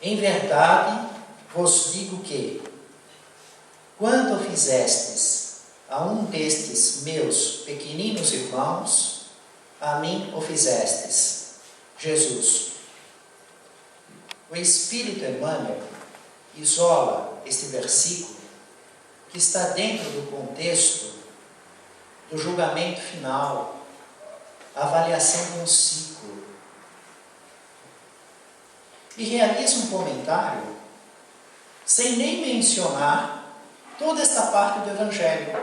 Em verdade vos digo que, quando fizestes a um destes meus pequeninos irmãos, a mim o fizestes. Jesus. O Espírito Emmanuel isola este versículo que está dentro do contexto do julgamento final, a avaliação de um ciclo. E realiza um comentário sem nem mencionar toda esta parte do Evangelho.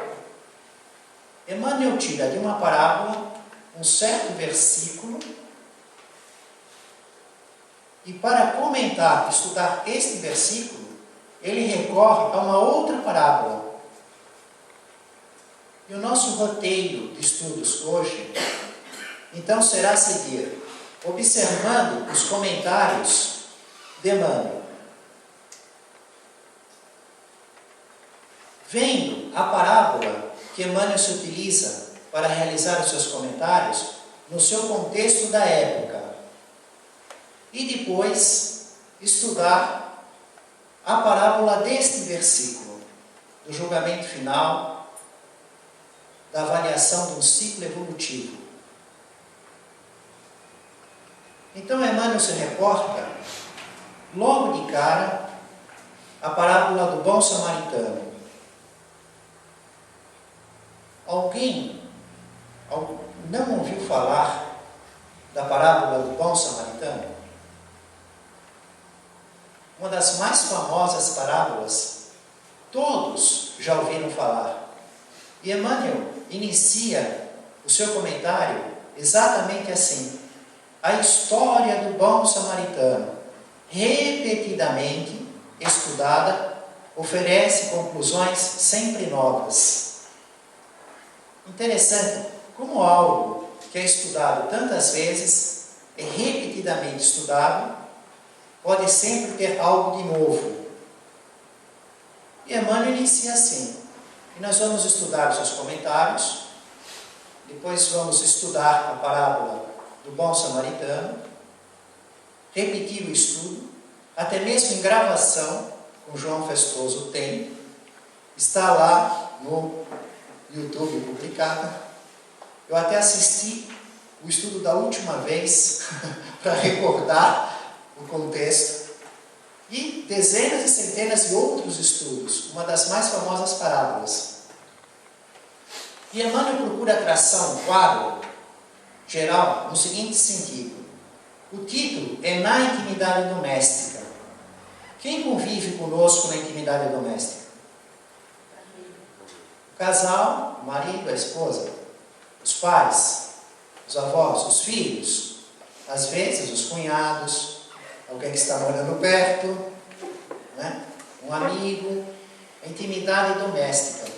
Emmanuel tira de uma parábola um certo versículo e para comentar, estudar este versículo, ele recorre a uma outra parábola. E o nosso roteiro de estudos hoje, então, será seguir, observando os comentários de Emmanuel. Vendo a parábola que Emmanuel se utiliza para realizar os seus comentários no seu contexto da época. E depois estudar a parábola deste versículo, do julgamento final, da avaliação de um ciclo evolutivo. Então Emmanuel se reporta, logo de cara, a parábola do bom samaritano. Alguém não ouviu falar da parábola do bom samaritano? Uma das mais famosas parábolas, todos já ouviram falar. E Emmanuel inicia o seu comentário exatamente assim. A história do bom samaritano, repetidamente estudada, oferece conclusões sempre novas. Interessante como algo que é estudado tantas vezes, é repetidamente estudado, pode sempre ter algo de novo. E Emmanuel inicia assim. E nós vamos estudar os seus comentários, depois vamos estudar a parábola do bom samaritano, repetir o estudo, até mesmo em gravação, com João Festoso tem, está lá no YouTube publicado. Eu até assisti o estudo da última vez, para recordar o contexto, e dezenas e centenas de outros estudos, uma das mais famosas parábolas. E Emmanuel procura traçar um quadro geral no seguinte sentido. O título é Na Intimidade Doméstica. Quem convive conosco na intimidade doméstica? O casal, o marido, a esposa, os pais, os avós, os filhos, às vezes os cunhados, alguém que está morando perto, né? Um amigo, a intimidade doméstica.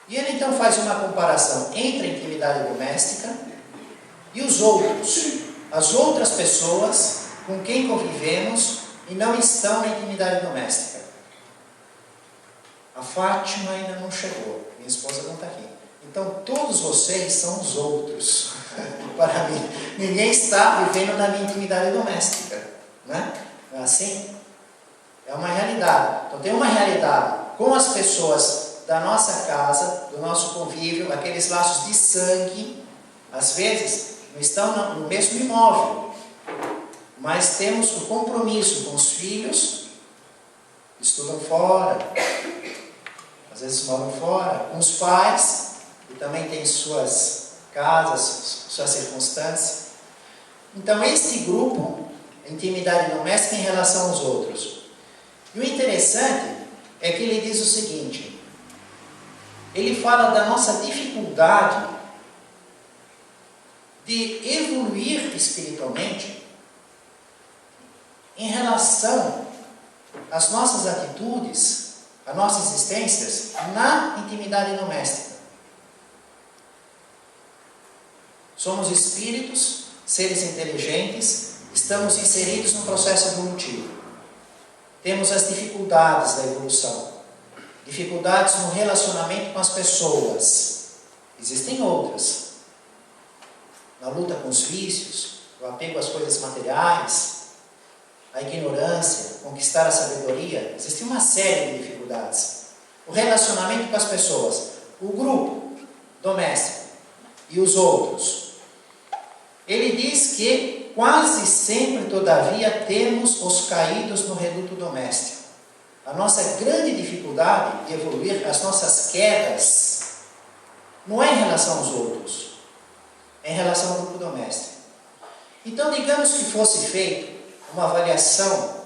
E ele então faz uma comparação entre a intimidade doméstica e os outros, as outras pessoas com quem convivemos e não estão na intimidade doméstica. A Fátima ainda não chegou, minha esposa não está aqui. Então todos vocês são os outros. Para mim, ninguém está vivendo na minha intimidade doméstica, né? Não é assim? É uma realidade. Então tem uma realidade com as pessoas da nossa casa, do nosso convívio, aqueles laços de sangue, às vezes não estão no mesmo imóvel, mas temos o compromisso com os filhos, estudam fora, às vezes moram fora, com os pais, que também têm suas casas, suas circunstâncias. Então este grupo, a intimidade doméstica em relação aos outros. E o interessante é que ele diz o seguinte, ele fala da nossa dificuldade de evoluir espiritualmente em relação às nossas atitudes, às nossas existências na intimidade doméstica. Somos espíritos, seres inteligentes, estamos inseridos num processo evolutivo. Temos as dificuldades da evolução. Dificuldades no relacionamento com as pessoas. Existem outras. Na luta com os vícios, o apego às coisas materiais. a ignorância, conquistar a sabedoria, existe uma série de dificuldades. O relacionamento com as pessoas, o grupo doméstico e os outros. Ele diz que quase sempre, todavia, temos os caídos no reduto doméstico. A nossa grande dificuldade de evoluir, as nossas quedas, não é em relação aos outros, é em relação ao grupo doméstico. Então, digamos que fosse feita uma avaliação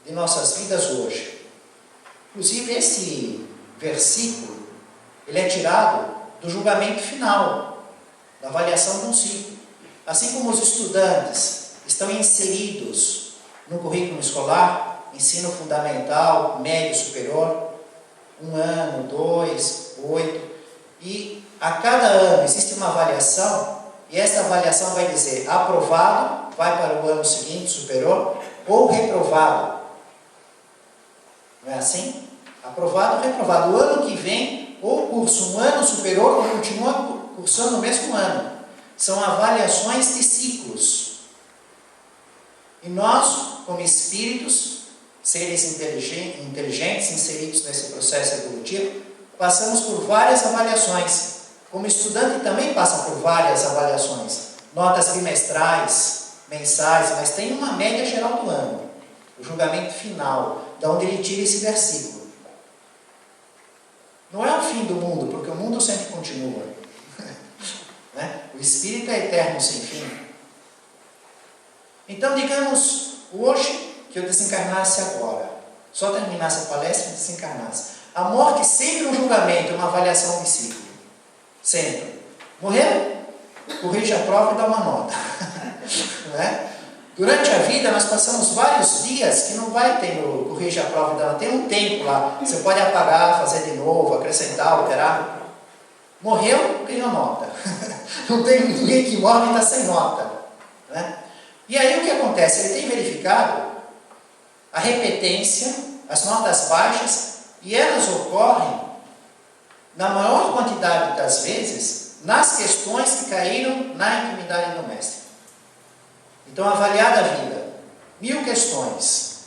de nossas vidas hoje. Inclusive, esse versículo, ele é tirado do julgamento final, da avaliação de um ciclo. Assim como os estudantes estão inseridos no currículo escolar, ensino fundamental, médio, superior, 1 ano, 2, 8, e a cada ano existe uma avaliação, e essa avaliação vai dizer aprovado, vai para o ano seguinte, superior, ou reprovado. Não é assim? Aprovado, reprovado. O ano que vem, ou cursa um ano superior, ou continua cursando o mesmo ano. São avaliações de ciclos. E nós, como espíritos, seres inteligentes, inseridos nesse processo evolutivo, passamos por várias avaliações. Como estudante também passa por várias avaliações. Notas bimestrais, mensais, mas tem uma média geral do ano. O julgamento final, da onde ele tira esse versículo. Não é o fim do mundo, porque o mundo sempre continua. Né? O Espírito é eterno, sem fim. Então, digamos, hoje, que eu desencarnasse agora. Só terminasse a palestra e desencarnasse. A morte sempre um julgamento, uma avaliação de ciclo. Sempre. Morreu? Corrige a prova e dá uma nota. Não é? Durante a vida, nós passamos vários dias que não vai ter no corrige a prova e dá nota. Tem um tempo lá. Você pode apagar, fazer de novo, acrescentar, alterar. Morreu, ganhou nota. Não tem ninguém que morre e está sem nota. Né? E aí o que acontece? Ele tem verificado a repetência, as notas baixas, e elas ocorrem, na maior quantidade das vezes, nas questões que caíram na intimidade doméstica. Então, avaliada a vida, 1000 questões.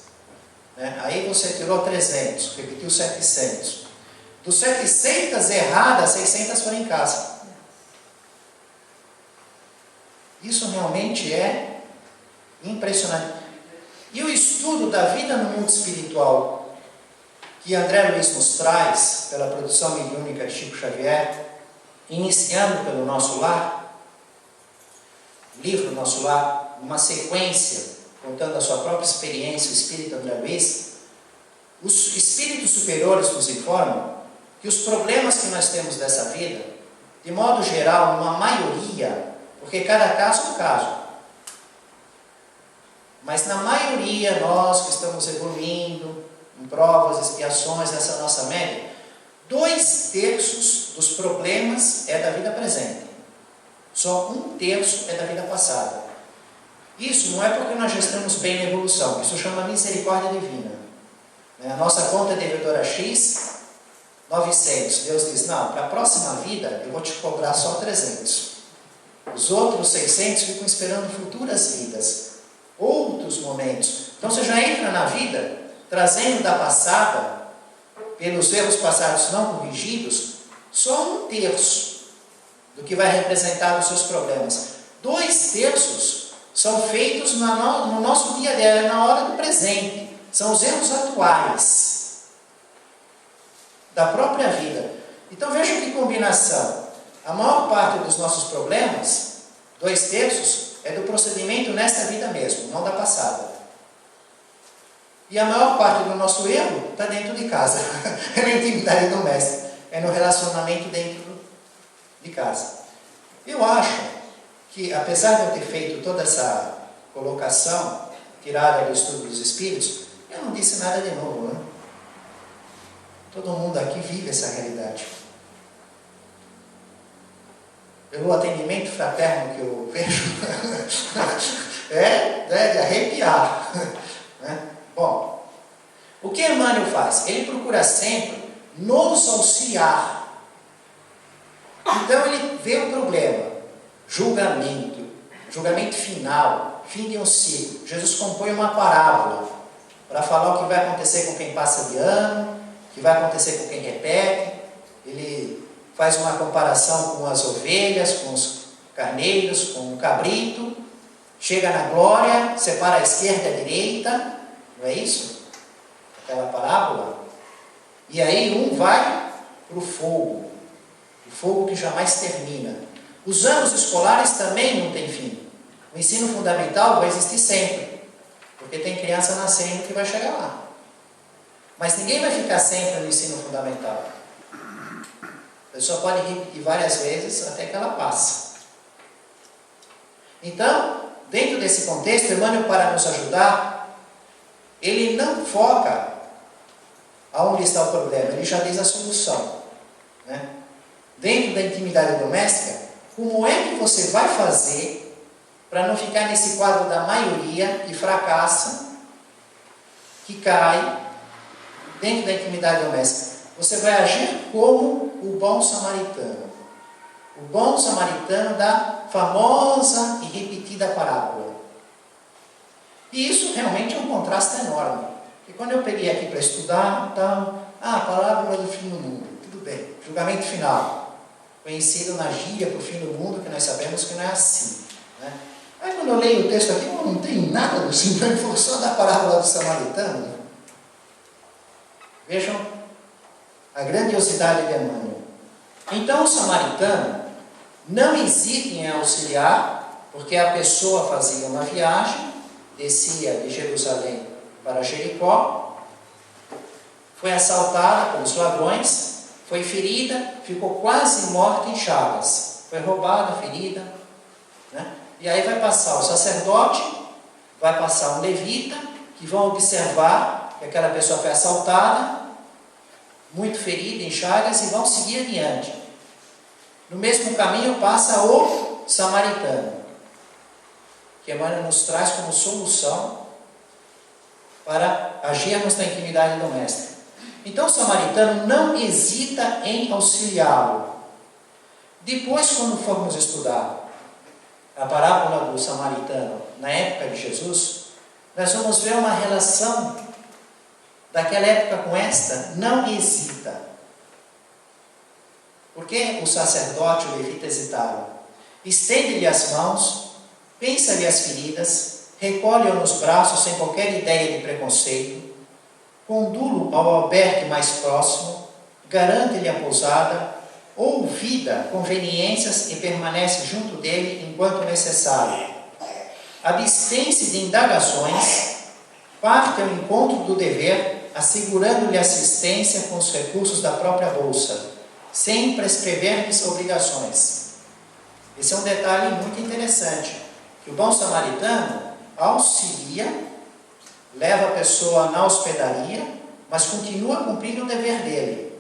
Né? Aí você tirou 300, repetiu 700. Dos 700 erradas, 600 foram em casa. Isso realmente é impressionante. E o estudo da vida no mundo espiritual, que André Luiz nos traz, pela produção mediúnica de Chico Xavier, iniciando pelo Nosso Lar, livro Nosso Lar, uma sequência, contando a sua própria experiência, o espírito André Luiz, os espíritos superiores nos informam que os problemas que nós temos dessa vida, de modo geral, uma maioria, porque cada caso é um caso, mas na maioria, nós que estamos evoluindo, em provas, expiações, nessa nossa média, 2/3 dos problemas é da vida presente. Só 1/3 é da vida passada. Isso não é porque nós já estamos bem na evolução, isso chama misericórdia divina. A nossa conta devedora X, 900. Deus diz, não, para a próxima vida eu vou te cobrar só 300. Os outros 600 ficam esperando futuras vidas, outros momentos. Então você já entra na vida trazendo da passada, pelos erros passados não corrigidos, só 1/3 do que vai representar os seus problemas. 2/3 são feitos no nosso dia a dia, na hora do presente. São os erros atuais da própria vida. Então veja que combinação. A maior parte dos nossos problemas, 2/3, é do procedimento nesta vida mesmo, não da passada. E a maior parte do nosso erro está dentro de casa. É na intimidade doméstica. É no relacionamento dentro de casa. Eu acho que, apesar de eu ter feito toda essa colocação, tirada do estudo dos Espíritos, eu não disse nada de novo, né? Todo mundo aqui vive essa realidade. Pelo atendimento fraterno que eu vejo, é de arrepiar. Né? Bom, o que Emmanuel faz? Ele procura sempre nos auxiliar. Então ele vê o problema, julgamento final. fim de um ciclo. Jesus compõe uma parábola para falar o que vai acontecer com quem passa de ano, o que vai acontecer com quem repete. Ele faz uma comparação com as ovelhas, com os carneiros, com o cabrito. Chega na glória, separa a esquerda e a direita, não é isso? Aquela parábola. E aí um vai para o fogo que jamais termina. Os anos escolares também não têm fim. O ensino fundamental vai existir sempre, porque tem criança nascendo que vai chegar lá. Mas ninguém vai ficar sempre no ensino fundamental. A pessoa pode repetir várias vezes até que ela passe. Então, dentro desse contexto, Emmanuel, para nos ajudar, ele não foca aonde está o problema, ele já diz a solução, né? Dentro da intimidade doméstica, como é que você vai fazer para não ficar nesse quadro da maioria que fracassa, que cai dentro da intimidade doméstica? Você vai agir como o bom samaritano. O bom samaritano da famosa e repetida parábola. E isso realmente é um contraste enorme. E quando eu peguei aqui para estudar, a parábola do fim do mundo, tudo bem, julgamento final, conhecido na gíria para o fim do mundo, que nós sabemos que não é assim, né? Aí quando eu leio o texto aqui, não tem nada do simples, foi só da parábola do samaritano. Vejam a grandiosidade de Emmanuel. Então o samaritano não hesita em auxiliar, porque a pessoa fazia uma viagem, descia de Jerusalém para Jericó, foi assaltada pelos ladrões, foi ferida, ficou quase morta em chagas, foi roubada, ferida, né? E aí vai passar o sacerdote, vai passar um levita, que vão observar que aquela pessoa foi assaltada, muito ferida, em chagas, e vão seguir adiante. No mesmo caminho passa o samaritano, que Emmanuel nos traz como solução para agirmos na intimidade doméstica. Então o samaritano não hesita em auxiliá-lo. Depois, quando formos estudar a parábola do samaritano na época de Jesus, nós vamos ver uma relação daquela época com esta, não hesita. Por que o sacerdote e o levita hesitaram? Estende-lhe as mãos, pensa-lhe as feridas, recolhe-o nos braços sem qualquer ideia de preconceito, condulo ao albergue mais próximo, garante-lhe a pousada, ouvida conveniências e permanece junto dele enquanto necessário. Abstém-se de indagações, parte ao encontro do dever, assegurando-lhe assistência com os recursos da própria bolsa, sem prescrever-lhes obrigações. Esse é um detalhe muito interessante, que o bom samaritano auxilia, leva a pessoa na hospedaria, mas continua cumprindo o dever dele.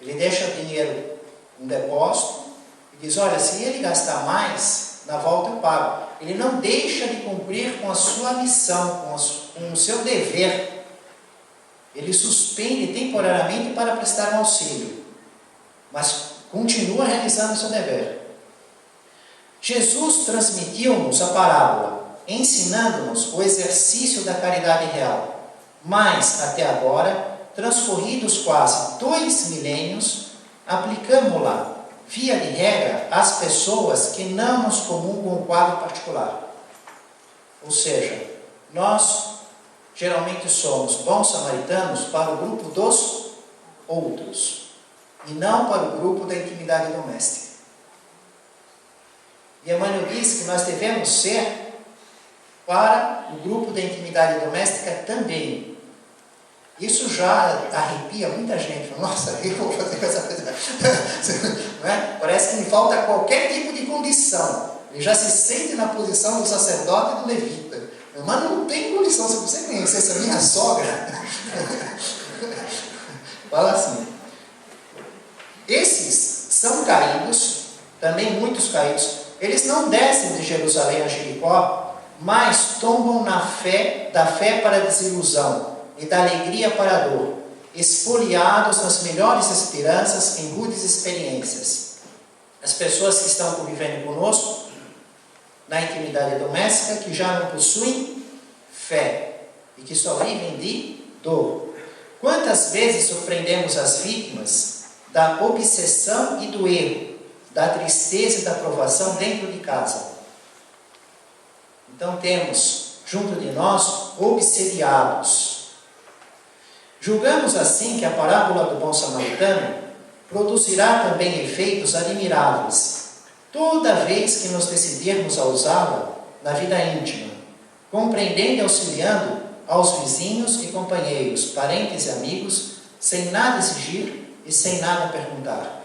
Ele deixa o dinheiro no depósito e diz, olha, se ele gastar mais, na volta eu pago. Ele não deixa de cumprir com a sua missão, com o seu dever. Ele suspende temporariamente para prestar um auxílio, mas continua realizando o seu dever. Jesus transmitiu-nos a parábola, ensinando-nos o exercício da caridade real. Mas, até agora, transcorridos quase 2 milênios, aplicamo-la, via de regra, às pessoas que não nos comungam um quadro particular. Ou seja, nós geralmente somos bons samaritanos para o grupo dos outros, e não para o grupo da intimidade doméstica. E Emmanuel diz que nós devemos ser para o grupo da intimidade doméstica também. Isso já arrepia muita gente. Nossa, o que eu vou fazer com essa pessoa? Não é? Parece que me falta qualquer tipo de condição. Ele já se sente na posição do sacerdote e do levita. Mas não tem condição. Se você conhecesse a minha sogra, fala assim. Esses são caídos, também muitos caídos. Eles não descem de Jerusalém a Jericó, mas tombam da fé para a desilusão e da alegria para a dor, espoliados nas melhores esperanças em rudes experiências. As pessoas que estão convivendo conosco na intimidade doméstica que já não possuem fé e que só vivem de dor. Quantas vezes surpreendemos as vítimas da obsessão e do erro, da tristeza e da provação dentro de casa? Então temos junto de nós obsediados. Julgamos assim que a parábola do bom samaritano produzirá também efeitos admiráveis toda vez que nos decidirmos a usá-la na vida íntima, compreendendo e auxiliando aos vizinhos e companheiros, parentes e amigos, sem nada exigir e sem nada perguntar.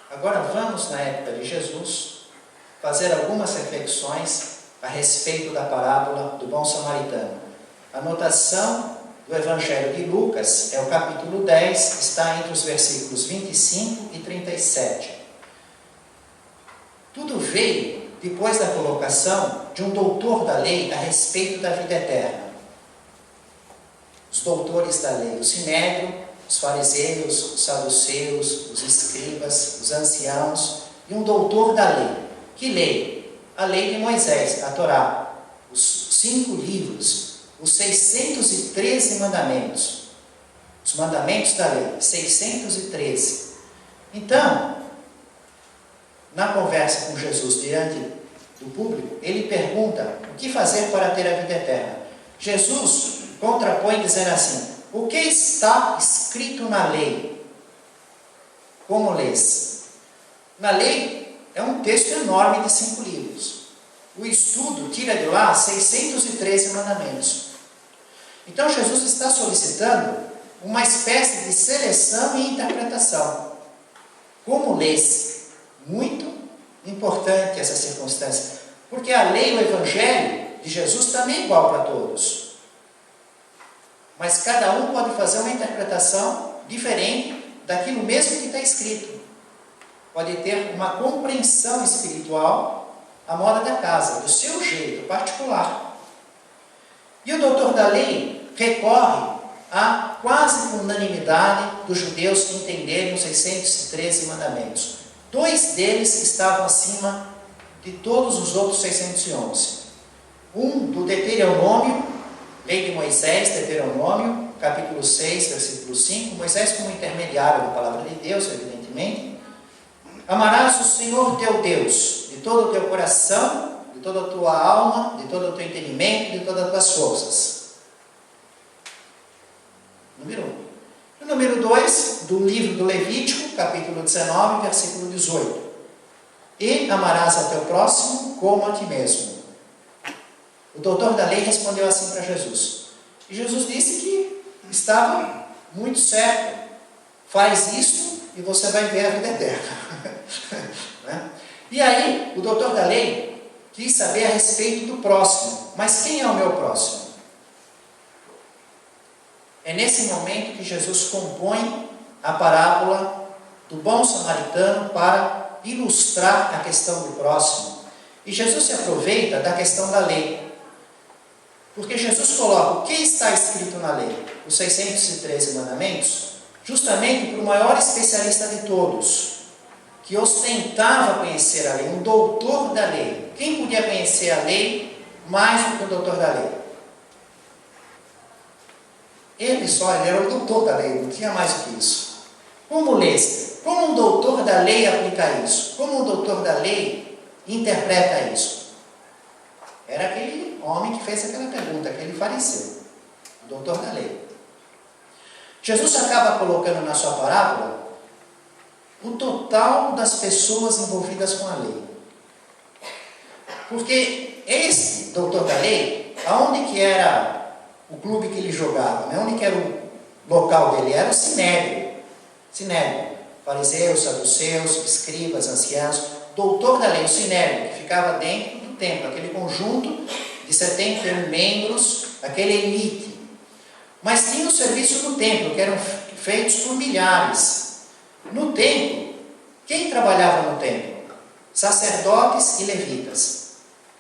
Agora vamos, na época de Jesus, fazer algumas reflexões a respeito da parábola do bom samaritano. A anotação do Evangelho de Lucas é o capítulo 10, está entre os versículos 25 e 37. Tudo veio depois da colocação de um doutor da lei a respeito da vida eterna. Os doutores da lei, o Sinédrio, os fariseus, os saduceus, os escribas, os anciãos e um doutor da lei. Que lei? A lei de Moisés, a Torá, os 5 livros, os 613 mandamentos. Os mandamentos da lei, 613. Então, na conversa com Jesus diante do público, ele pergunta o que fazer para ter a vida eterna. Jesus contrapõe dizendo assim: o que está escrito na lei? Como lês? Na lei é um texto enorme de 5 livros. O estudo tira de lá 613 mandamentos. Então Jesus está solicitando uma espécie de seleção e interpretação. Como lês? Muito importante essa circunstância, porque a lei e o Evangelho de Jesus também é igual para todos. Mas cada um pode fazer uma interpretação diferente daquilo mesmo que está escrito. Pode ter uma compreensão espiritual à moda da casa, do seu jeito particular. E o doutor da lei recorre à quase unanimidade dos judeus que entenderam os 613 mandamentos. 2 deles estavam acima de todos os outros 611. Um do Deuteronômio, lei de Moisés, Deuteronômio, capítulo 6, versículo 5. Moisés como intermediário da palavra de Deus, evidentemente. Amarás o Senhor teu Deus de todo o teu coração, de toda a tua alma, de todo o teu entendimento, de todas as tuas forças. Número 1. O número 2, do livro do Levítico, capítulo 19, versículo 18. E amarás ao teu próximo como a ti mesmo. O doutor da lei respondeu assim para Jesus. E Jesus disse que estava muito certo. Faz isto e você vai ver a vida eterna. Né? E aí, o doutor da lei quis saber a respeito do próximo. Mas quem é o meu próximo? É nesse momento que Jesus compõe a parábola do bom samaritano para ilustrar a questão do próximo. E Jesus se aproveita da questão da lei. Porque Jesus coloca o que está escrito na lei, os 613 mandamentos, justamente para o maior especialista de todos, que ostentava conhecer a lei, um doutor da lei. Quem podia conhecer a lei mais do que o doutor da lei? Ele era o doutor da lei, não tinha mais do que isso. Como lês? Como um doutor da lei aplica isso? Como um doutor da lei interpreta isso? Era aquele homem que fez aquela pergunta, aquele fariseu, o doutor da lei. Jesus acaba colocando na sua parábola o total das pessoas envolvidas com a lei. Porque esse doutor da lei, aonde que era o clube que ele jogava, né? Onde que era o local dele? Era o Sinédrio. Fariseus, saduceus, escribas, anciãos, doutor da lei, o Sinédrio, que ficava dentro do templo, aquele conjunto de 71 membros, aquele elite. Mas tinha o serviço no templo, que eram feitos por milhares. No templo, quem trabalhava no templo? Sacerdotes e levitas.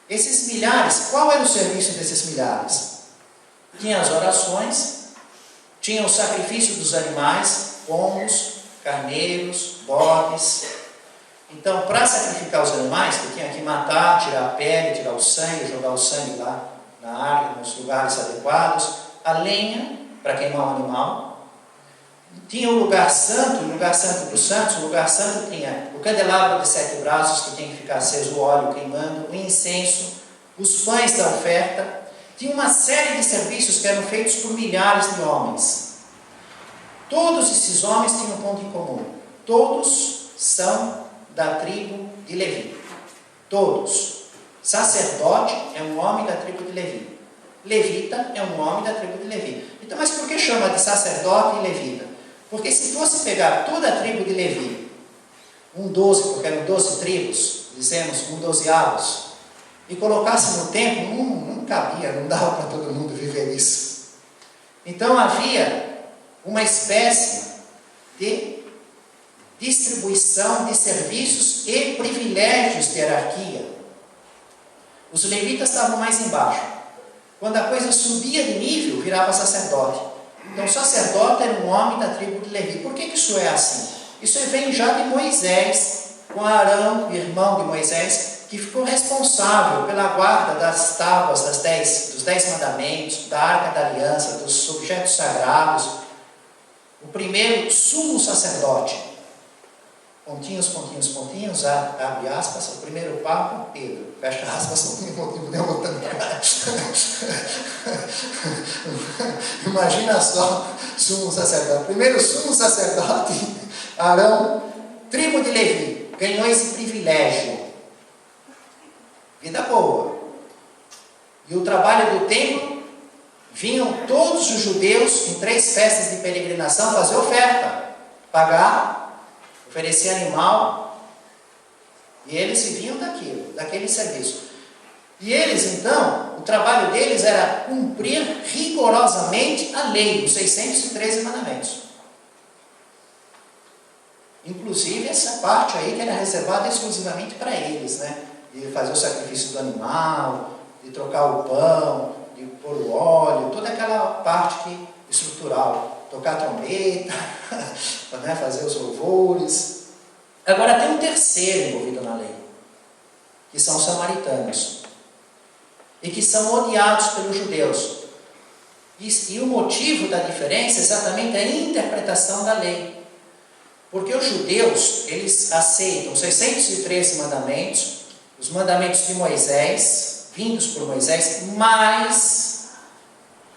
Esses milhares, qual era o serviço desses milhares? Tinha as orações, tinha o sacrifício dos animais, pombos, carneiros, bodes. Então, para sacrificar os animais, tu tinha que matar, tirar a pele, tirar o sangue, jogar o sangue lá na área, nos lugares adequados. A lenha, para queimar o animal. Tinha o lugar santo dos santos. O lugar santo tinha o candelabro de 7 braços, que tinha que ficar aceso o óleo queimando, o incenso, os pães da oferta. Tinha uma série de serviços que eram feitos por milhares de homens. Todos esses homens tinham um ponto em comum. Todos são da tribo de Levi. Todos. Sacerdote é um homem da tribo de Levi. Levita é um homem da tribo de Levi. Então, mas por que chama de sacerdote e levita? Porque se fosse pegar toda a tribo de Levi, 12, porque eram 12 tribos, dizemos, 12avos, e colocasse no templo, não cabia, não dava para todo mundo viver isso. Então havia uma espécie de distribuição de serviços e privilégios de hierarquia. Os levitas estavam mais embaixo. Quando a coisa subia de nível, virava sacerdote. Então o sacerdote era um homem da tribo de Levi. Por que isso é assim? Isso vem já de Moisés, com Arão, irmão de Moisés, que ficou responsável pela guarda das tábuas, dos 10 mandamentos, da arca da aliança, dos objetos sagrados. O primeiro sumo sacerdote. Pontinhos, pontinhos, pontinhos, abre aspas, o primeiro papa, Pedro, fecha aspas, não tem motivo nenhum botando cara. Imagina só, sumo sacerdote. Primeiro sumo sacerdote, Arão, tribo de Levi, ganhou esse privilégio. Vida boa. E o trabalho do templo, vinham todos os judeus em 3 festas de peregrinação fazer oferta, pagar, oferecer animal, e eles viviam daquele serviço. E eles, então, o trabalho deles era cumprir rigorosamente a lei, os 613 mandamentos. Inclusive essa parte aí que era reservada exclusivamente para eles, né? De fazer o sacrifício do animal, de trocar o pão, de pôr o óleo, toda aquela parte estrutural, tocar a trombeta, né? Fazer os louvores. Agora tem um terceiro envolvido na lei, que são os samaritanos, e que são odiados pelos judeus. E o motivo da diferença é exatamente a interpretação da lei. Porque os judeus, eles aceitam os 613 mandamentos, os mandamentos de Moisés, vindos por Moisés, mais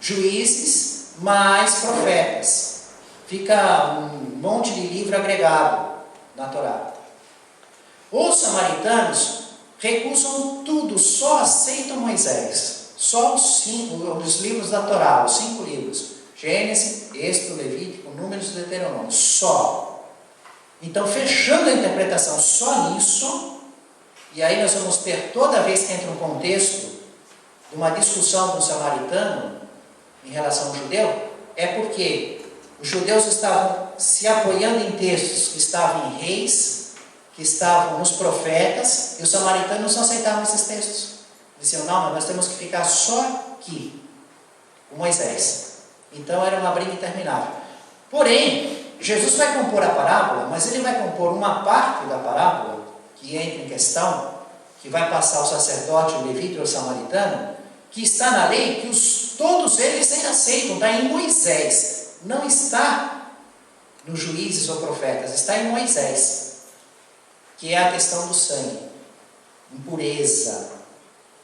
juízes, mais profetas. Fica um monte de livro agregado na Torá. Os samaritanos recusam tudo, só aceitam Moisés. Só os livros da Torá, os 5 livros. Gênesis, Êxodo, Levítico, Números e Deuteronômio. Só. Então, fechando a interpretação só nisso, e aí nós vamos ter, toda vez que entra um contexto de uma discussão do samaritano em relação ao judeu, é porque os judeus estavam se apoiando em textos que estavam em reis, que estavam nos profetas, e os samaritanos não aceitavam esses textos. Diziam, não, mas nós temos que ficar só aqui, com Moisés. Então era uma briga interminável. Porém, Jesus vai compor a parábola, mas ele vai compor uma parte da parábola que entra em questão, que vai passar o sacerdote, o levita e o samaritano, que está na lei, que todos eles aceitam, está em Moisés, não está nos juízes ou profetas, está em Moisés, que é a questão do sangue, impureza,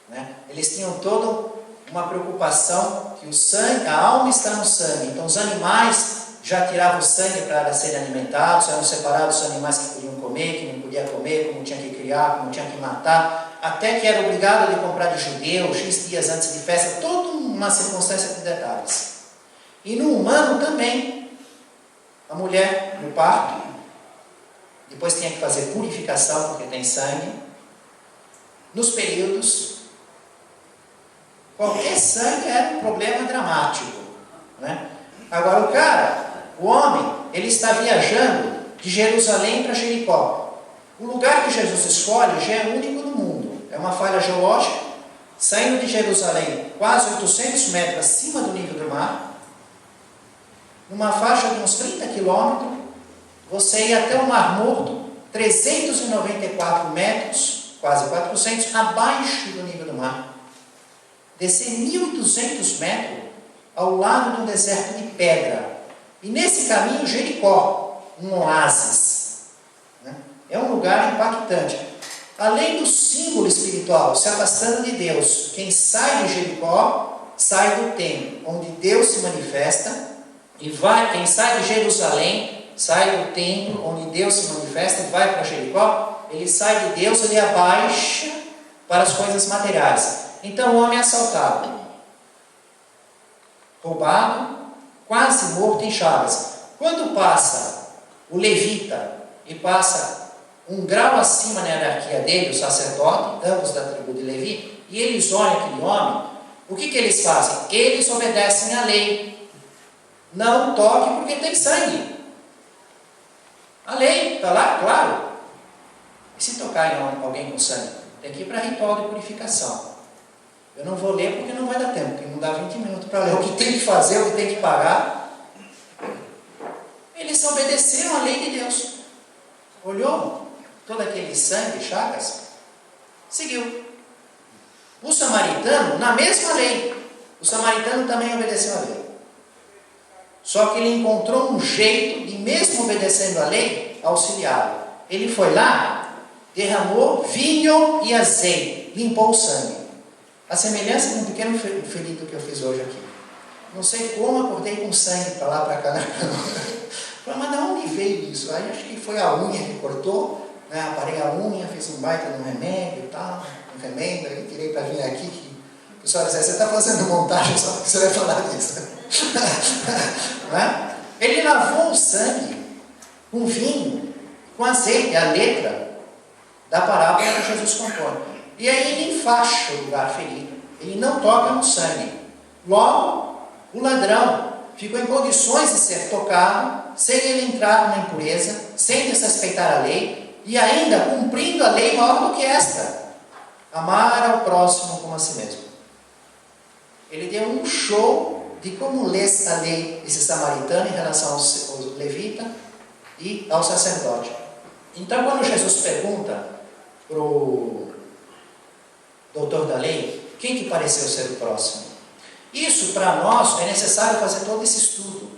né? Eles tinham toda uma preocupação que o sangue, a alma está no sangue, então os animais já tiravam o sangue para serem alimentados, eram separados os animais que podiam comer, que não podiam comer, como tinha que criar, como tinha que matar, até que era obrigado a comprar de judeu, X dias antes de festa, toda uma circunstância de detalhes. E no humano também, a mulher no parto, depois tinha que fazer purificação porque tem sangue, nos períodos, qualquer sangue era um problema dramático, né? Agora o homem, ele está viajando de Jerusalém para Jericó. O lugar que Jesus escolhe já é único no mundo. É uma falha geológica, saindo de Jerusalém quase 800 metros acima do nível do mar, numa faixa de uns 30 quilômetros, você ia até o Mar Morto, 394 metros, quase 400, abaixo do nível do mar. Descer 1.200 metros ao lado de um deserto de pedra. E nesse caminho, Jericó, um oásis. É um lugar impactante. Além do símbolo espiritual, se afastando de Deus, quem sai de Jericó, sai do templo, onde Deus se manifesta, e vai, quem sai de Jerusalém, sai do templo, onde Deus se manifesta, e vai para Jericó, ele sai de Deus, ele abaixa para as coisas materiais. Então o homem é assaltado, roubado, quase morto em chagas. Quando passa o levita e passa um grau acima na hierarquia dele, o sacerdote, ambos da tribo de Levi, e eles olham aquele homem, o que eles fazem? Eles obedecem à lei. Não toque porque tem sangue. A lei está lá, claro. E se tocar em alguém com sangue? Tem que ir para ritual de purificação. Eu não vou ler porque não vai dar tempo, porque não dá 20 minutos para ler. O que tem que fazer, o que tem que pagar. Eles obedeceram à lei de Deus. Olhou todo aquele sangue, chagas, seguiu. O samaritano, na mesma lei, o samaritano também obedeceu à lei. Só que ele encontrou um jeito de, mesmo obedecendo à lei, auxiliá-lo. Ele foi lá, derramou vinho e azeite, limpou o sangue. A semelhança de um pequeno ferido que eu fiz hoje aqui. Não sei como acordei com sangue para lá, para cá. Mas de onde veio isso? Aí acho que foi a unha que cortou, né? Aparei a unha, fiz um baita no remédio e tal, um remendo, aí tirei para vir aqui. Que o pessoal disse, você está fazendo montagem só porque você vai falar disso. Né? Ele lavou o sangue com vinho, com azeite, a letra da parábola que Jesus contou. E aí ele enfaixa o lugar ferido, ele não toca no sangue. Logo, o ladrão ficou em condições de ser tocado, sem ele entrar numa impureza, sem desrespeitar a lei, e ainda cumprindo a lei maior do que esta: amar ao próximo como a si mesmo. Ele deu um show de como lê a lei, esse samaritano, em relação ao levita e ao sacerdote. Então, quando Jesus pergunta para o doutor da lei, quem que pareceu ser o próximo? Isso, para nós, é necessário fazer todo esse estudo.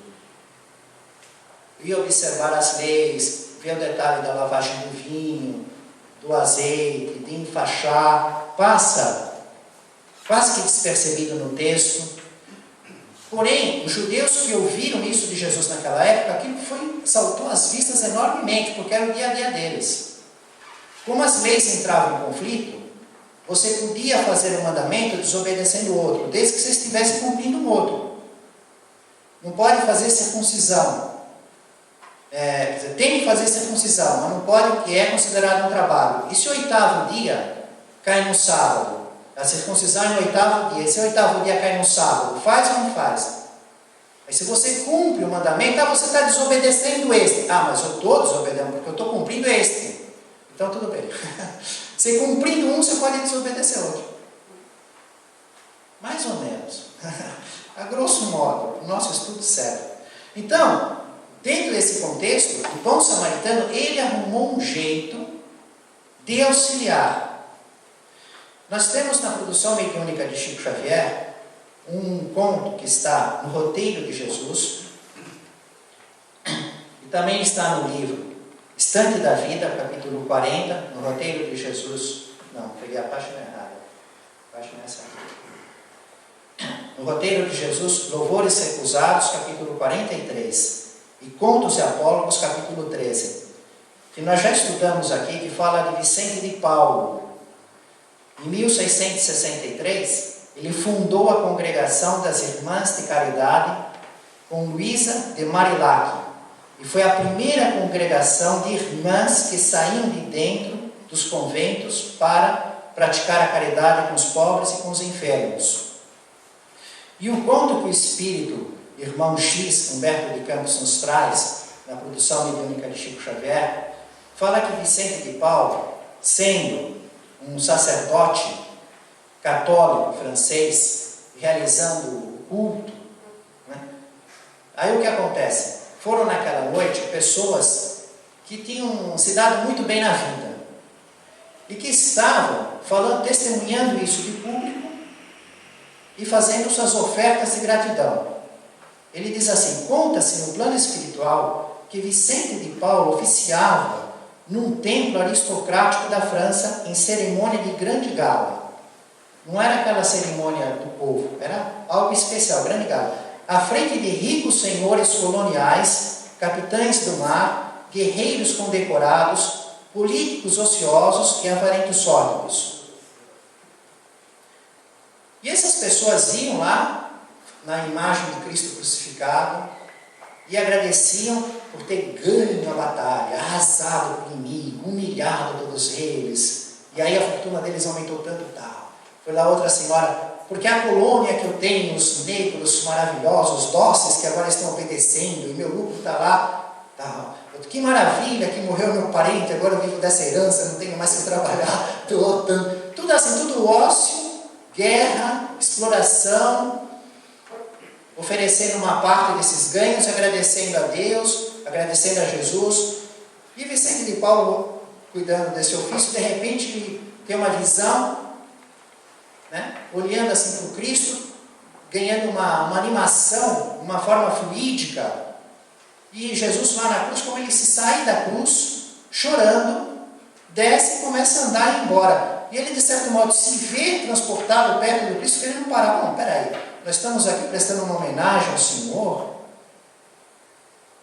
E observar as leis, ver o detalhe da lavagem do vinho, do azeite, de enfaixar. Passa quase que despercebido no texto. Porém, os judeus que ouviram isso de Jesus naquela época, aquilo saltou às vistas enormemente, porque era o dia a dia deles. Como as leis entravam em conflito, você podia fazer um mandamento desobedecendo o outro, desde que você estivesse cumprindo o outro. Não pode fazer circuncisão. Tem que fazer circuncisão, mas não pode, porque é considerado um trabalho. E se o 8º dia cai no sábado? A circuncisão é no 8º dia. E se o 8º dia cai no sábado, faz ou não faz? Mas se você cumpre o mandamento, você está desobedecendo este. Mas eu estou desobedecendo, porque eu estou cumprindo este. Então tudo bem. Você cumprindo um, você pode desobedecer outro. Mais ou menos. A grosso modo, o nosso estudo serve. Então, dentro desse contexto, o bom samaritano, ele arrumou um jeito de auxiliar. Nós temos na produção mediúnica de Chico Xavier um conto que está no roteiro de Jesus e também está no livro Estante da Vida, capítulo 40, no roteiro de Jesus. Não, peguei a página errada. A página é essa aqui. No roteiro de Jesus, Louvores Recusados, capítulo 43. E Contos e Apólogos, capítulo 13. Que nós já estudamos aqui, que fala de Vicente de Paulo. Em 1663, ele fundou a Congregação das Irmãs de Caridade com Luísa de Marilac. E foi a primeira congregação de irmãs que saíam de dentro dos conventos para praticar a caridade com os pobres e com os enfermos. E o conto que o espírito irmão X, Humberto de Campos, nos traz, na produção mediúnica de Chico Xavier, fala que Vicente de Paulo, sendo um sacerdote católico francês, realizando o culto, né? Aí o que acontece? Foram naquela noite pessoas que tinham se dado muito bem na vida e que estavam falando, testemunhando isso de público e fazendo suas ofertas de gratidão. Ele diz assim: conta-se no plano espiritual que Vicente de Paulo oficiava num templo aristocrático da França em cerimônia de grande gala. Não era aquela cerimônia do povo, era algo especial, grande gala. À frente de ricos senhores coloniais, capitães do mar, guerreiros condecorados, políticos ociosos e avarentos sórdidos. E essas pessoas iam lá, na imagem de Cristo crucificado, e agradeciam por ter ganho a batalha, arrasado o inimigo, humilhado todos eles, e aí a fortuna deles aumentou tanto e tal. Foi lá outra senhora: porque a colônia que eu tenho, os negros maravilhosos, dóceis, que agora estão obedecendo, e meu lucro está lá, tal. Que maravilha que morreu meu parente, agora eu vivo dessa herança, não tenho mais que trabalhar, tudo assim, tudo ócio, guerra, exploração, oferecendo uma parte desses ganhos, agradecendo a Deus, agradecendo a Jesus. E Vicente de Paulo, cuidando desse ofício, de repente ele tem uma visão, né? Olhando assim para o Cristo, ganhando uma animação, uma forma fluídica. E Jesus lá na cruz, como ele se sai da cruz, chorando, desce e começa a andar e ir embora. E ele, de certo modo, se vê transportado perto do Cristo, querendo parar. Bom, peraí, nós estamos aqui prestando uma homenagem ao Senhor,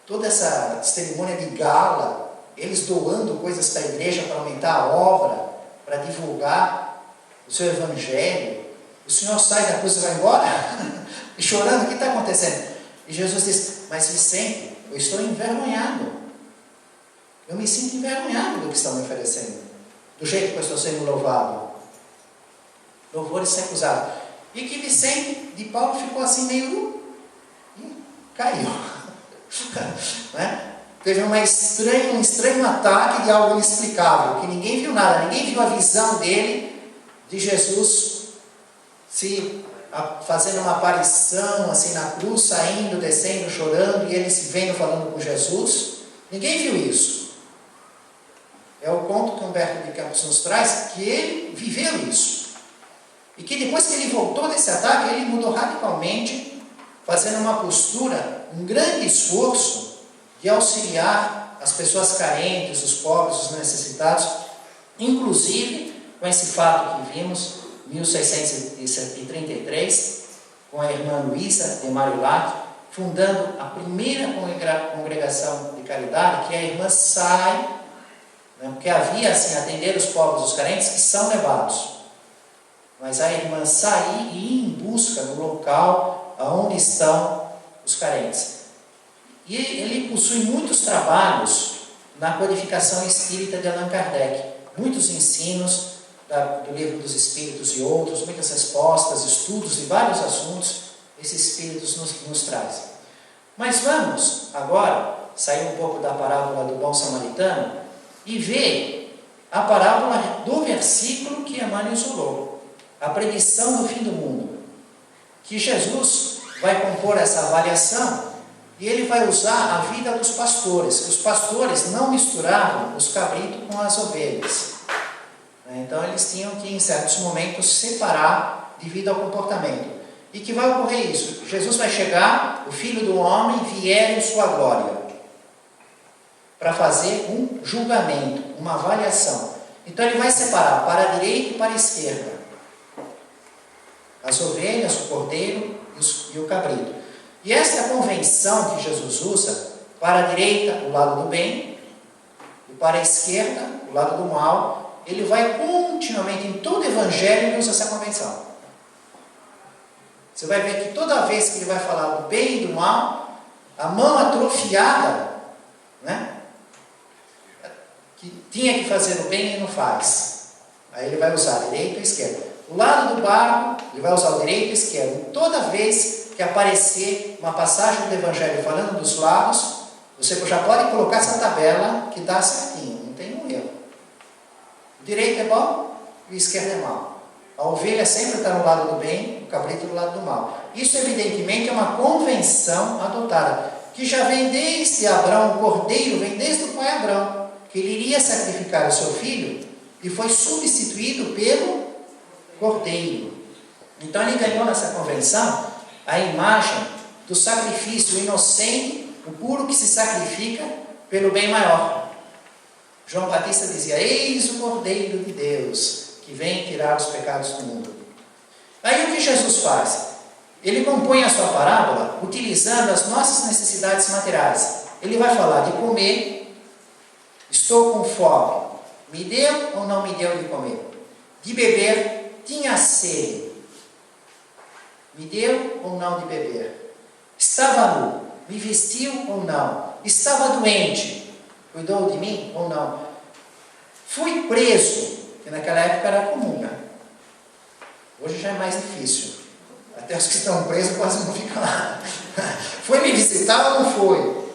toda essa cerimônia de gala, eles doando coisas para a igreja para aumentar a obra, para divulgar o seu evangelho. O Senhor sai da cruz e vai embora? E chorando, o que está acontecendo? E Jesus diz: mas Vicente, eu estou envergonhado. Eu me sinto envergonhado do que estão me oferecendo, do jeito que eu estou sendo louvado. Louvores sem acusado. E que Vicente de Paulo ficou assim meio... caiu. Né? Teve um estranho ataque de algo inexplicável, que ninguém viu nada, ninguém viu a visão dele, de Jesus fazendo uma aparição assim na cruz, saindo, descendo, chorando, e ele se vendo falando com Jesus. Ninguém viu isso. É o conto que Humberto de Campos nos traz, que ele viveu isso. E que depois que ele voltou desse ataque, ele mudou radicalmente, fazendo uma postura, um grande esforço de auxiliar as pessoas carentes, os pobres, os necessitados, inclusive com esse fato que vimos, 1633, com a irmã Luísa de Marilac, fundando a primeira congregação de caridade, que a irmã sai, né, porque havia assim, atender os pobres, os carentes, que são levados. Mas a irmã sair e ir em busca do local onde estão os carentes. E ele possui muitos trabalhos na codificação espírita de Allan Kardec, muitos ensinos do Livro dos Espíritos e outros, muitas respostas, estudos de vários assuntos, esses espíritos nos trazem. Mas vamos agora sair um pouco da parábola do bom samaritano e ver a parábola do versículo que Emmanuel isolou, a predição do fim do mundo, que Jesus vai compor essa avaliação e ele vai usar a vida dos pastores, que os pastores não misturavam os cabritos com as ovelhas. Então eles tinham que, em certos momentos, separar devido ao comportamento. E que vai ocorrer isso: Jesus vai chegar, o Filho do Homem vier em sua glória, para fazer um julgamento, uma avaliação. Então ele vai separar para a direita e para a esquerda, as ovelhas, o cordeiro e o cabrito. E esta é a convenção que Jesus usa: para a direita, o lado do bem, e para a esquerda, o lado do mal. Ele vai continuamente, em todo o evangelho, ele usa essa convenção. Você vai ver que toda vez que ele vai falar do bem e do mal, a mão atrofiada, né, que tinha que fazer o bem e não faz, aí ele vai usar a direita e a esquerda. O lado do barco, ele vai usar o direito e a esquerda. E toda vez que aparecer uma passagem do evangelho falando dos lados, você já pode colocar essa tabela que dá certinho, não tem um erro. O direito é bom e o esquerdo é mal. A ovelha sempre está no lado do bem, o cabrito do lado do mal. Isso, evidentemente, é uma convenção adotada, que já vem desde Abraão, o cordeiro vem desde o pai Abraão, que ele iria sacrificar o seu filho e foi substituído pelo cordeiro. Então ele ganhou nessa convenção a imagem do sacrifício inocente, o puro que se sacrifica pelo bem maior. João Batista dizia: eis o Cordeiro de Deus, que vem tirar os pecados do mundo. Aí o que Jesus faz? Ele compõe a sua parábola utilizando as nossas necessidades materiais. Ele vai falar de comer, estou com fome, me deu ou não me deu de comer? De beber, tinha sede, me deu ou não de beber? Estava nu, me vestiu ou não? Estava doente, cuidou de mim ou não? Fui preso, que naquela época era comum, né? Hoje já é mais difícil. Até os que estão presos quase não ficam lá. Foi me visitar ou não foi?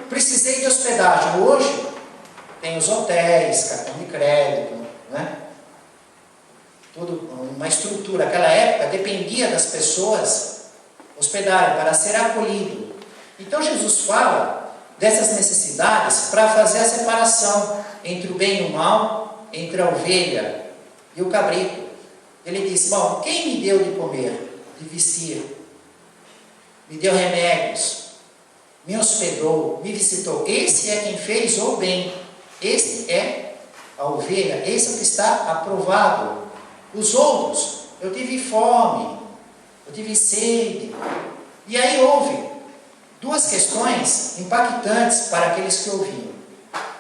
Precisei de hospedagem. Hoje tem os hotéis, cartão de crédito, né? Tudo, uma estrutura. Naquela época dependia das pessoas hospedarem para ser acolhido. Então Jesus fala dessas necessidades para fazer a separação entre o bem e o mal, entre a ovelha e o cabrito. Ele diz: bom, quem me deu de comer, de vestir, me deu remédios, me hospedou, me visitou? Esse é quem fez o bem. Esse é a ovelha, esse é o que está aprovado. Os outros, eu tive fome, eu tive sede. E aí houve duas questões impactantes para aqueles que ouviam.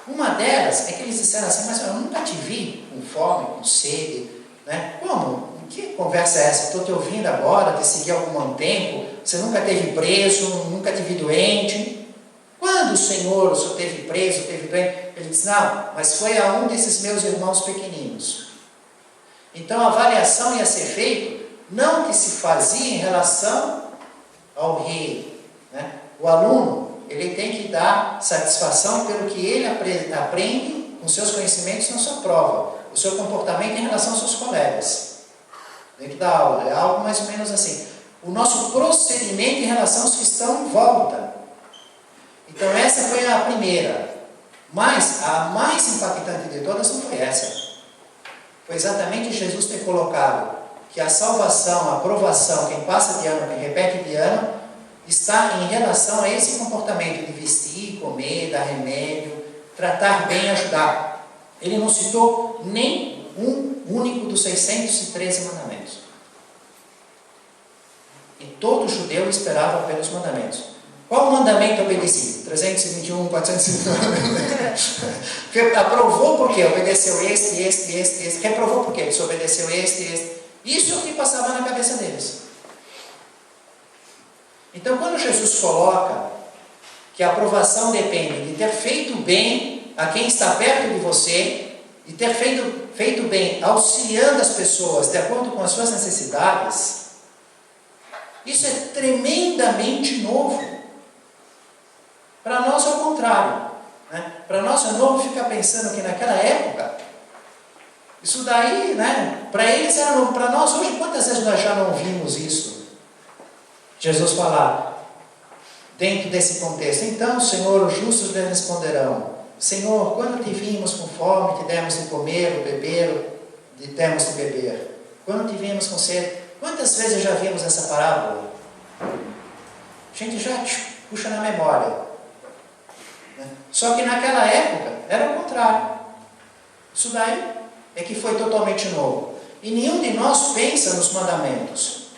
Uma delas é que eles disseram assim: mas eu nunca te vi com fome, com sede, né? Como? Que conversa é essa? Estou te ouvindo agora, te segui há algum tempo, você nunca teve preso, nunca teve doente. Quando o senhor teve preso, teve doente? Ele disse: não, mas foi a um desses meus irmãos pequeninos. Então a avaliação ia ser feita não que se fazia em relação ao rei, né? O aluno, ele tem que dar satisfação pelo que ele aprende com seus conhecimentos na sua prova, o seu comportamento em relação aos seus colegas dentro da aula. É algo mais ou menos assim: o nosso procedimento em relação aos que estão em volta. Então essa foi a primeira, mas a mais impactante de todas não foi essa. Foi exatamente Jesus ter colocado que a salvação, a aprovação, quem passa de ano, quem repete de ano, está em relação a esse comportamento de vestir, comer, dar remédio, tratar bem, ajudar. Ele não citou nem um único dos 613 mandamentos. E todo judeu esperava pelos mandamentos. Qual mandamento obedeci? 321, 450. Aprovou por quê? Obedeceu este. Reprovou por quê? Desobedeceu este. Isso é o que passava na cabeça deles. Então, quando Jesus coloca que a aprovação depende de ter feito bem a quem está perto de você, de ter feito bem auxiliando as pessoas de acordo com as suas necessidades, isso é tremendamente novo. Para nós é o contrário, né? Para nós é novo ficar pensando que naquela época, isso daí, né? Para eles era novo. Para nós hoje, quantas vezes nós já não vimos isso? Jesus falar dentro desse contexto: então, Senhor, os justos lhe responderão: Senhor, quando te vimos com fome, te demos de comer ou beber, te demos de beber? Quando te vimos com sede? Quantas vezes já vimos essa parábola? A gente já puxa na memória. Só que naquela época era o contrário. Isso daí é que foi totalmente novo. E nenhum de nós pensa nos mandamentos.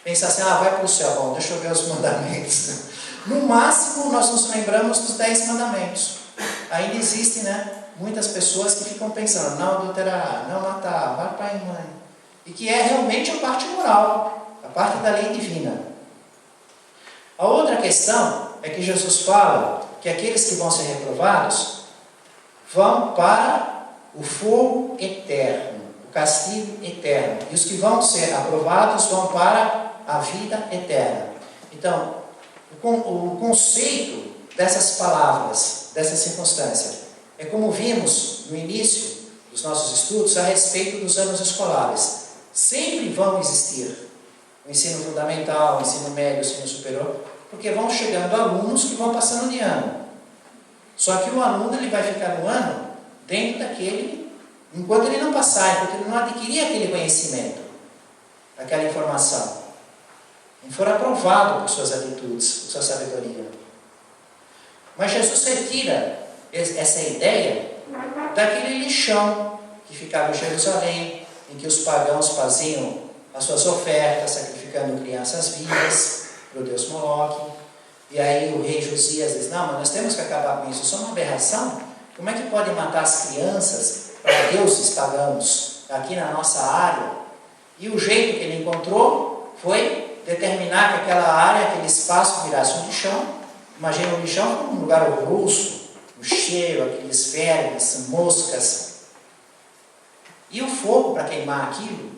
Pensa assim: vai para o céu, bom, deixa eu ver os mandamentos. No máximo nós nos lembramos dos 10 mandamentos. Ainda existem, né, muitas pessoas que ficam pensando: não adulterar, não matar, vai pai e mãe. E que é realmente a parte moral, a parte da lei divina. A outra questão é que Jesus fala que aqueles que vão ser reprovados vão para o fogo eterno, o castigo eterno. E os que vão ser aprovados vão para a vida eterna. Então, o conceito dessas palavras, dessa circunstância, é como vimos no início dos nossos estudos a respeito dos anos escolares. Sempre vão existir o ensino fundamental, o ensino médio, o ensino superior. porque vão chegando alunos que vão passando de ano. Só que o aluno ele vai ficar no ano dentro daquele, enquanto ele não passar, enquanto ele não adquirir aquele conhecimento, aquela informação, não for aprovado por suas atitudes, por sua sabedoria. Mas Jesus retira essa ideia daquele lixão que ficava em Jerusalém, em que os pagãos faziam as suas ofertas, sacrificando crianças vivas para o deus Moloque. E aí o rei Josias diz: não, mas nós temos que acabar com isso, isso é uma aberração. Como é que pode matar as crianças para deuses pagãos aqui na nossa área? E o jeito que ele encontrou foi determinar que aquela área, aquele espaço virasse um lixão. Imagina um lixão como um lugar horroroso, o cheiro, aqueles vermes, moscas. E o fogo para queimar aquilo,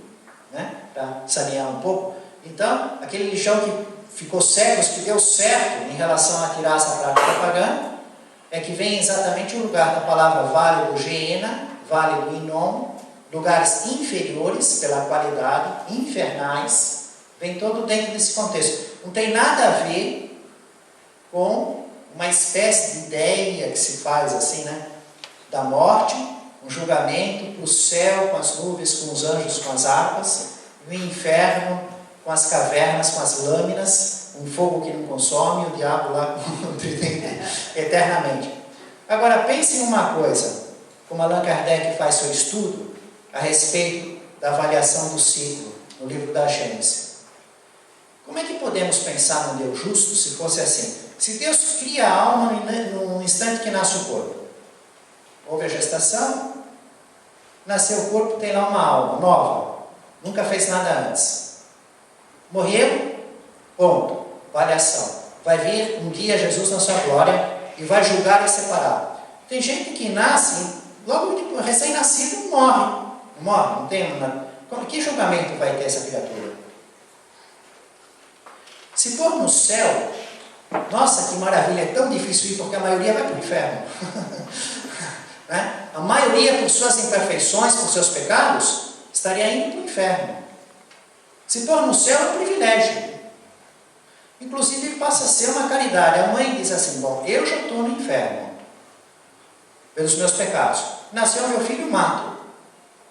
né? Para sanear um pouco. Então, aquele lixão que ficou cego, que deu certo em relação a tirar essa prática pagã, é que vem exatamente o lugar da palavra vale do Geena, vale do Inom, lugares inferiores pela qualidade, infernais, vem todo dentro desse contexto. Não tem nada a ver com uma espécie de ideia que se faz assim, né? Da morte, um julgamento para o céu com as nuvens, com os anjos, com as harpas, e o inferno com as cavernas, com as lâminas, um fogo que não consome, o diabo lá eternamente. Agora pense em uma coisa, como Allan Kardec faz seu estudo a respeito da avaliação do ciclo no livro da Gênesis. Como é que podemos pensar num Deus justo se fosse assim? Se Deus cria a alma no instante que nasce o corpo, houve a gestação, nasceu o corpo, tem lá uma alma nova, nunca fez nada antes. Morreu, ponto, avaliação. Vai vir um dia Jesus na sua glória e vai julgar e separar. Tem gente que nasce, logo depois, recém-nascido, morre. Não morre, não tem uma... Que julgamento vai ter essa criatura? Se for no céu, nossa, que maravilha, é tão difícil ir, porque a maioria vai para o inferno. Né? A maioria, por suas imperfeições, por seus pecados, estaria indo para o inferno. Se for no céu, é um privilégio. Inclusive, passa a ser uma caridade. A mãe diz assim: bom, eu já estou no inferno, pelos meus pecados. Nasceu meu filho, mato.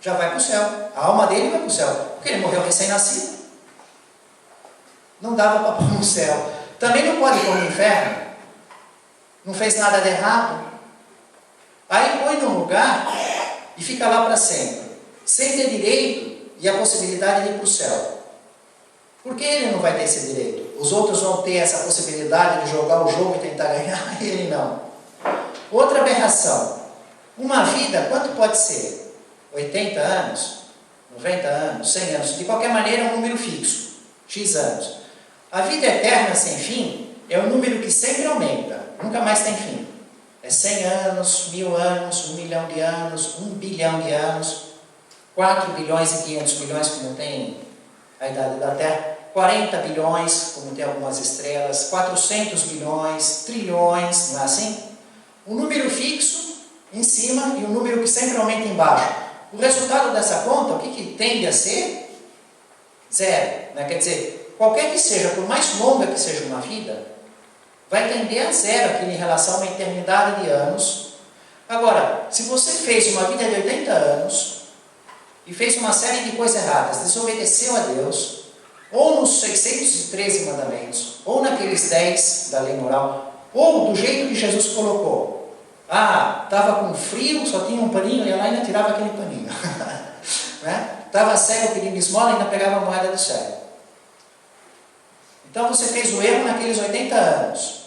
Já vai para o céu. A alma dele vai para o céu, porque ele morreu recém-nascido. Não dava para pôr no céu. Também não pode pôr no inferno. Não fez nada de errado. Aí põe num lugar e fica lá para sempre, sem ter direito e a possibilidade de ir para o céu. Por que ele não vai ter esse direito? Os outros vão ter essa possibilidade de jogar o jogo e tentar ganhar, e ele não. Outra aberração. Uma vida, quanto pode ser? 80 anos? 90 anos? 100 anos? De qualquer maneira, é um número fixo. X anos. A vida eterna sem fim é um número que sempre aumenta. Nunca mais tem fim. É 100 anos, 1000 anos, 1 milhão de anos, 1 bilhão de anos, 4 bilhões e 500 milhões, como tem a idade da Terra, 40 bilhões, como tem algumas estrelas, 400 bilhões, trilhões, não é assim? Um número fixo em cima e um número que sempre aumenta embaixo. O resultado dessa conta, o que tende a ser? Zero. Né? Quer dizer, qualquer que seja, por mais longa que seja uma vida, vai tender a zero aqui em relação a uma eternidade de anos. Agora, se você fez uma vida de 80 anos e fez uma série de coisas erradas, desobedeceu a Deus, ou nos 613 mandamentos, ou naqueles 10 da lei moral, ou do jeito que Jesus colocou. Ah, estava com frio, só tinha um paninho, ia lá e ainda tirava aquele paninho. Estava cego pedindo esmola e ainda pegava a moeda do cego. Então você fez o erro naqueles 80 anos.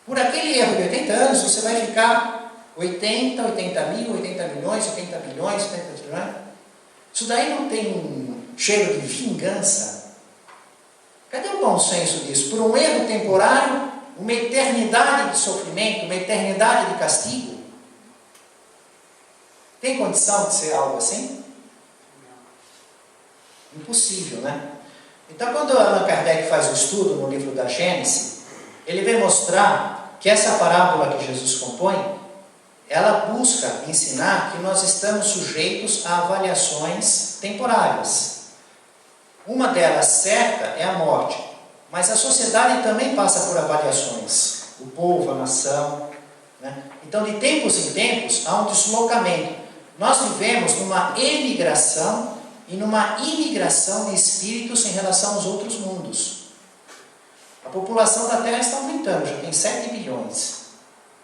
Por aquele erro de 80 anos, você vai ficar 80 mil, 80 milhões, 80 bilhões, 80 trilhões. Isso daí não tem um cheiro de vingança? Cadê o bom senso disso? Por um erro temporário, uma eternidade de sofrimento, uma eternidade de castigo? Tem condição de ser algo assim? Impossível, né? Então, quando Allan Kardec faz o estudo no livro da Gênesis, ele vem mostrar que essa parábola que Jesus compõe, ela busca ensinar que nós estamos sujeitos a avaliações temporárias. Uma delas certa é a morte, Mas a sociedade também passa por avaliações. O povo, a nação. Né? Então, de tempos em tempos, há um deslocamento. Nós vivemos numa emigração e numa imigração de espíritos em relação aos outros mundos. A população da Terra está aumentando, já tem 7 bilhões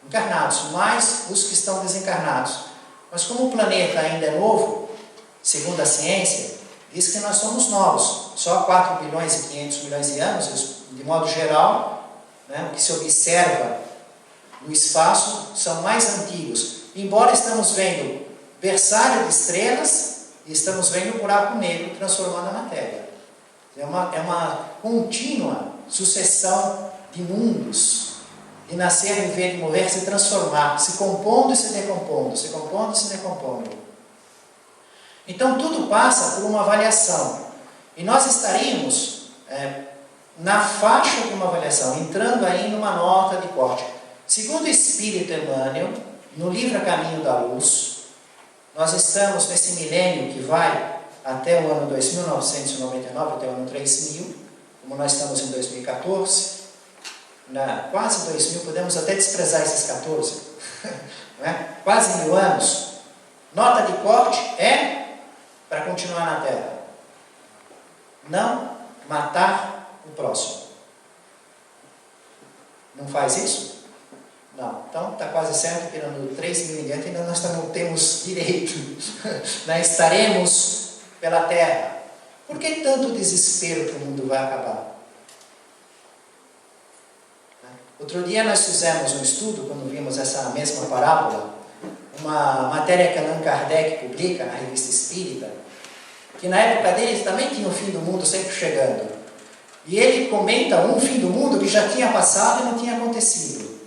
encarnados, mais os que estão desencarnados. Mas como o planeta ainda é novo, segundo a ciência, diz que nós somos novos. Só 4 bilhões e 500 milhões de anos, de modo geral, né, o que se observa no espaço são mais antigos. Embora estamos vendo berçário de estrelas e estamos vendo o buraco negro transformando a matéria. É uma contínua sucessão de mundos, de nascer, viver, de morrer, se transformar, se compondo e se decompondo, se compondo e se decompondo. Então tudo passa por uma avaliação. E nós estaríamos na faixa de uma avaliação, entrando aí numa nota de corte. Segundo o Espírito Emmanuel, no livro A Caminho da Luz, nós estamos nesse milênio que vai até o ano 2999, até o ano 3000, como nós estamos em 2014, quase 2000, podemos até desprezar esses 14, né? Quase 1000 anos. Nota de corte é para continuar na Terra. Não matar o próximo. Não faz isso? Não. Então está quase certo que no 3000 em diante ainda nós não temos direito. Estaremos pela Terra. Por que tanto desespero que o mundo vai acabar? Outro dia nós fizemos um estudo, quando vimos essa mesma parábola, uma matéria que Allan Kardec publica na Revista Espírita, que na época dele também tinha o fim do mundo sempre chegando. E ele comenta um fim do mundo que já tinha passado e não tinha acontecido.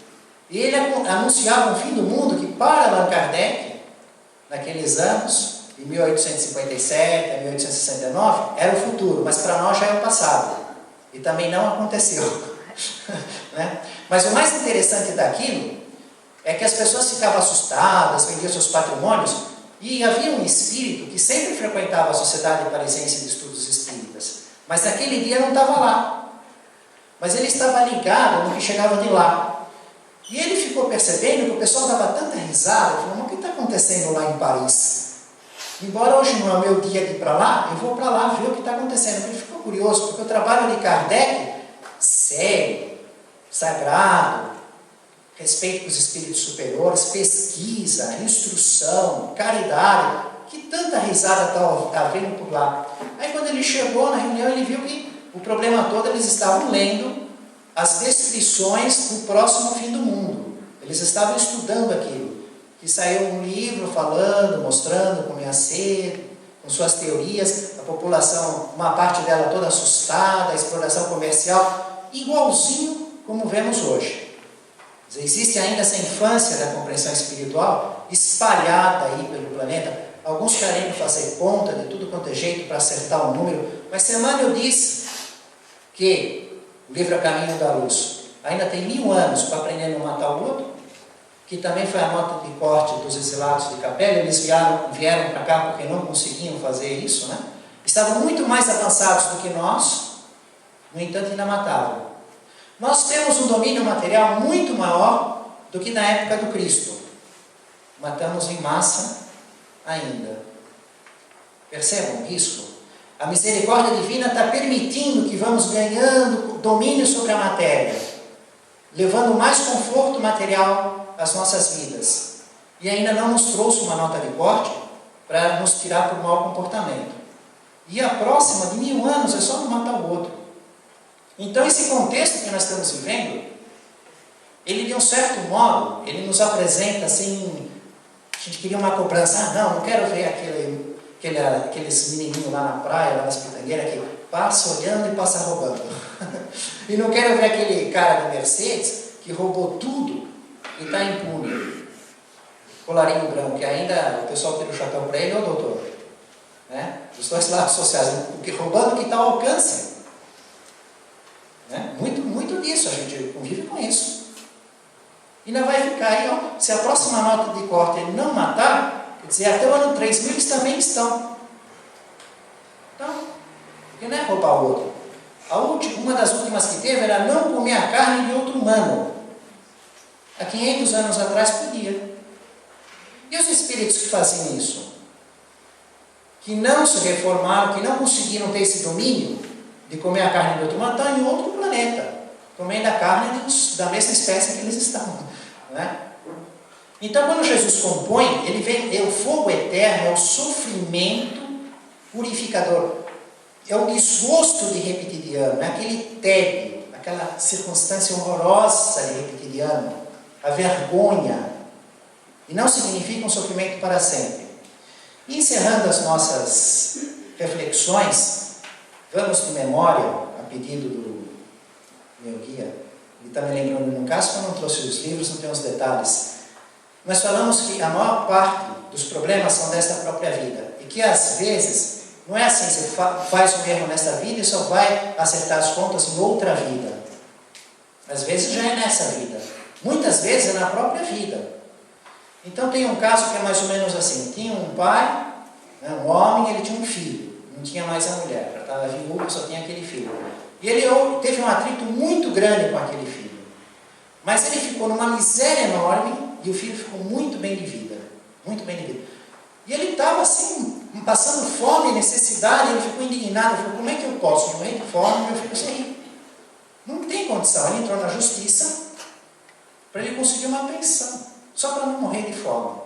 E ele anunciava um fim do mundo que para Allan Kardec, naqueles anos, de 1857 a 1869, era o futuro, mas para nós já é o passado. E também não aconteceu. Né? Mas o mais interessante daquilo é que as pessoas ficavam assustadas, vendiam seus patrimônios, e havia um espírito que sempre frequentava a Sociedade Parisiense de Estudos Espíritas, mas naquele dia não estava lá, mas ele estava ligado no que chegava de lá, e ele ficou percebendo que o pessoal dava tanta risada, falou: mas o que está acontecendo lá em Paris? Embora hoje não é o meu dia de ir para lá, eu vou para lá ver o que está acontecendo. Ele ficou curioso, porque o trabalho de Kardec, sério, sagrado, respeito com os espíritos superiores, pesquisa, instrução, caridade, que tanta risada está vendo por lá. Aí quando ele chegou na reunião, ele viu que o problema todo, eles estavam lendo as descrições do próximo fim do mundo. Eles estavam estudando aquilo, que saiu um livro falando, mostrando como ia ser, com suas teorias, a população, uma parte dela toda assustada, a exploração comercial, igualzinho como vemos hoje. Existe ainda essa infância da compreensão espiritual espalhada aí pelo planeta, alguns querendo fazer conta de tudo quanto é jeito para acertar um número, mas Emmanuel diz que o livro A Caminho da Luz ainda tem 1000 anos para aprender a não matar o outro, que também foi a nota de corte dos exilados de Capela. Eles vieram para cá porque não conseguiam fazer isso, né? Estavam muito mais avançados do que nós, no entanto ainda matavam. Nós temos um domínio material muito maior do que na época do Cristo. Matamos em massa ainda. Percebam isso? A misericórdia divina está permitindo que vamos ganhando domínio sobre a matéria, levando mais conforto material às nossas vidas. E ainda não nos trouxe uma nota de corte para nos tirar por mau comportamento. E a próxima, de 1000 anos, é só não matar o outro. Então esse contexto que nós estamos vivendo, ele de um certo modo, ele nos apresenta assim, a gente queria uma cobrança, não quero ver aqueles menininhos lá na praia, lá nas pitangueiras, que passa olhando e passa roubando. E não quero ver aquele cara de Mercedes que roubou tudo e está impune. Colarinho branco, que ainda o pessoal tira o chapéu para ele, ô doutor, né? Os dois lados sociais, o que roubando que está ao alcance. Né? Muito disso, a gente convive com isso. E ainda vai ficar aí, ó, se a próxima nota de corte ele não matar, quer dizer, até o ano 3000 eles também estão. Então, porque não é roubar o outro. Uma das últimas que teve era não comer a carne de outro humano. Há 500 anos atrás podia. E os espíritos que faziam isso? Que não se reformaram, que não conseguiram ter esse domínio de comer a carne de outro humano, estão em outro planeta, comendo a carne da mesma espécie que eles estavam. Né? Então, quando Jesus compõe, ele vem, é o fogo eterno, é o sofrimento purificador, é o desgosto de repetir de ano, é aquele tédio, aquela circunstância horrorosa de repetir de ano, a vergonha, e não significa um sofrimento para sempre. E encerrando as nossas reflexões, vamos de memória, a pedido do meu guia, ele está me lembrando no caso que eu não trouxe os livros, não tem os detalhes. Nós falamos que a maior parte dos problemas são desta própria vida. E que às vezes, não é assim, você faz um erro nesta vida e só vai acertar as contas em outra vida. Às vezes já é nessa vida. Muitas vezes é na própria vida. Então tem um caso que é mais ou menos assim. Tinha um pai, né, um homem, ele tinha um filho. Não tinha mais a mulher, já estava viúvo, só tinha aquele filho. E ele teve um atrito muito grande com aquele filho. Mas ele ficou numa miséria enorme e o filho ficou muito bem de vida. Muito bem de vida. E ele estava assim, passando fome, necessidade, ele ficou indignado. Ele falou, como é que eu posso morrer de fome? Meu filho sem. Não tem condição. Ele entrou na justiça para ele conseguir uma pensão, só para não morrer de fome.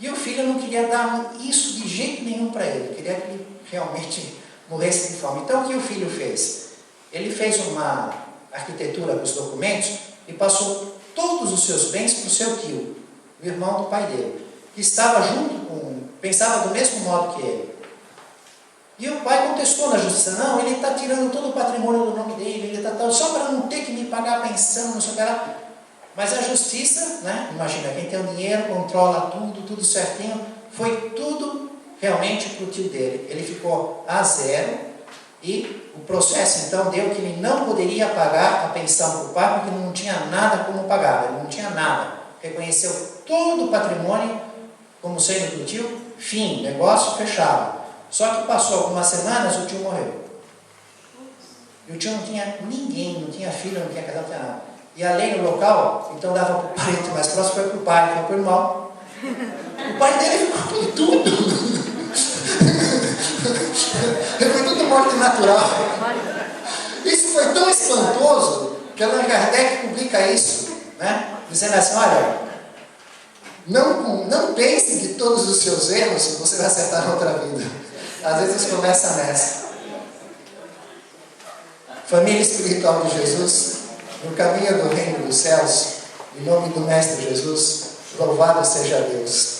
E o filho não queria dar isso de jeito nenhum para ele. Queria que ele realmente morresse de fome. Então o que o filho fez? Ele fez uma arquitetura com os documentos e passou todos os seus bens para o seu tio, o irmão do pai dele, que estava pensava do mesmo modo que ele. E o pai contestou na justiça, não, ele está tirando todo o patrimônio do nome dele, ele está só para não ter que me pagar a pensão, não sei o que lá. Mas a justiça, né, imagina, quem tem o dinheiro, controla tudo certinho, foi tudo realmente para o tio dele. Ele ficou a zero e o processo então deu que ele não poderia pagar a pensão para o pai, porque não tinha nada como pagar, ele não tinha nada. Reconheceu todo o patrimônio como sendo do tio, fim, negócio fechado. Só que passou algumas semanas, o tio morreu. E o tio não tinha ninguém, não tinha filho, não tinha casado, não tinha nada. E a lei no local, então dava para o parente mais próximo, foi para o pai, foi para o irmão. O pai dele ficou com tudo. Ele foi tudo morte natural. Isso foi tão espantoso que Allan Kardec publica isso, né? Dizendo assim, olha, não pense que todos os seus erros você vai acertar na outra vida. Às vezes começa nessa. Família espiritual de Jesus, no caminho do reino dos céus, em nome do Mestre Jesus, louvado seja Deus.